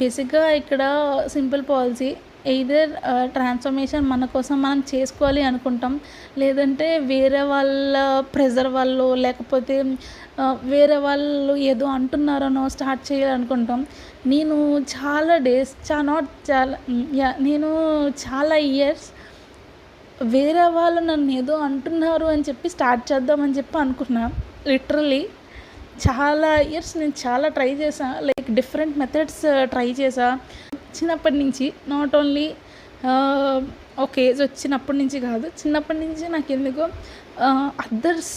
బేసిక్‌గా ఇక్కడ simple policy either transformation మన కోసం మనం చేసుకోవాలి అనుకుంటాం. లేదంటే వేరే వాళ్ళ ప్రెషర్ వల్లో లేకపోతే వేరే వాళ్ళు ఏదో అంటున్నారనో స్టార్ట్ చేయాలనుకుంటాం. నేను చాలా డేస్ నాట్ చాలా నేను చాలా ఇయర్స్ వేరే వాళ్ళు నన్ను ఏదో అంటున్నారు అని చెప్పి స్టార్ట్ చేద్దామని చెప్పి అనుకున్నా. లిటరల్లీ చాలా ఇయర్స్ నేను చాలా ట్రై చేశా. లైక్ డిఫరెంట్ మెథడ్స్ ట్రై చేశా. చిన్నప్పటి నుంచి నాట్ ఓన్లీ ఒక ఏజ్ వచ్చినప్పటి నుంచి కాదు, చిన్నప్పటి నుంచి నాకు ఎందుకో అదర్స్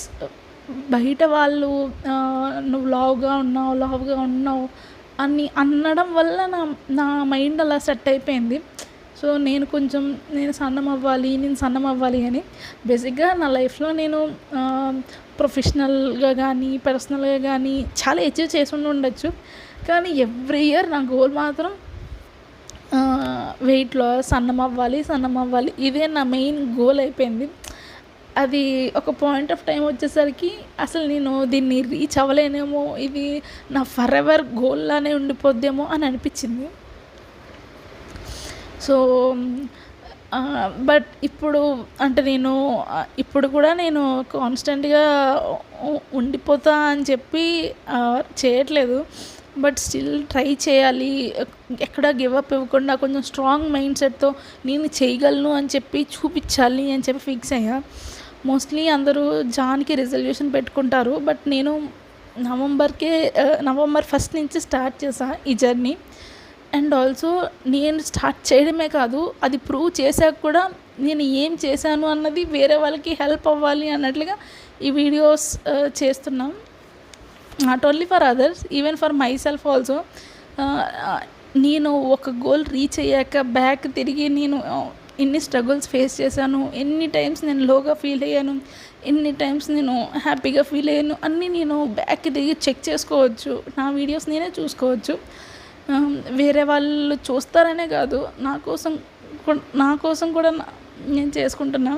బయట వాళ్ళు నువ్వు లావుగా ఉన్నావు అని అనడం వల్ల నా మైండ్ అలా సెట్ అయిపోయింది. సో నేను సన్నం అవ్వాలి అని బేసిక్గా నా లైఫ్లో నేను ప్రొఫెషనల్గా కానీ పర్సనల్గా కానీ చాలా అచీవ్ చేసి ఉండొచ్చు. కానీ ఎవ్రీ ఇయర్ నా గోల్ మాత్రం వెయిట్ లాస్, సన్నం అవ్వాలి ఇదే నా మెయిన్ గోల్ అయిపోయింది. అది ఒక పాయింట్ ఆఫ్ టైం వచ్చేసరికి అసలు నేను దీన్ని రీచ్ అవ్వలేనేమో, ఇది నా ఫర్ ఎవర్ గోల్లానే ఉండిపోద్దేమో అని అనిపించింది. సో బట్ ఇప్పుడు అంటే ఇప్పుడు కూడా నేను కాన్స్టెంట్గా ఉండిపోతా అని చెప్పి చేయట్లేదు. బట్ స్టిల్ ట్రై చేయాలి, ఎక్కడ గివ్ అప్ ఇవ్వకుండా కొంచెం స్ట్రాంగ్ మైండ్ సెట్తో నేను చేయగలను అని చెప్పి చూపించాలి అని చెప్పి ఫిక్స్ అయ్యా. మోస్ట్లీ అందరూ జాన్కి రిజల్యూషన్ పెట్టుకుంటారు, బట్ నేను నవంబర్ 1 నుంచి స్టార్ట్ చేశా ఈ జర్నీ. అండ్ ఆల్సో నేను స్టార్ట్ చేయడమే కాదు, అది ప్రూవ్ చేశాక కూడా నేను ఏం చేశాను అన్నది వేరే వాళ్ళకి హెల్ప్ అవ్వాలి అన్నట్లుగా ఈ వీడియోస్ చేస్తున్నాం. Not only for others, even for my self also. నేను ఒక గోల్ రీచ్ అయ్యాక బ్యాక్ తిరిగి నేను ఎన్ని స్ట్రగుల్స్ ఫేస్ చేశాను, ఎన్ని టైమ్స్ నేను లోగా ఫీల్ అయ్యాను, ఎన్ని టైమ్స్ నేను హ్యాపీగా ఫీల్ అయ్యాను అన్నీ నేను బ్యాక్ తిరిగి చెక్ చేసుకోవచ్చు. నా వీడియోస్ నేనే చూసుకోవచ్చు. వేరే వాళ్ళు చూస్తారనే కాదు, నా కోసం కూడా నేను చేసుకుంటున్నా.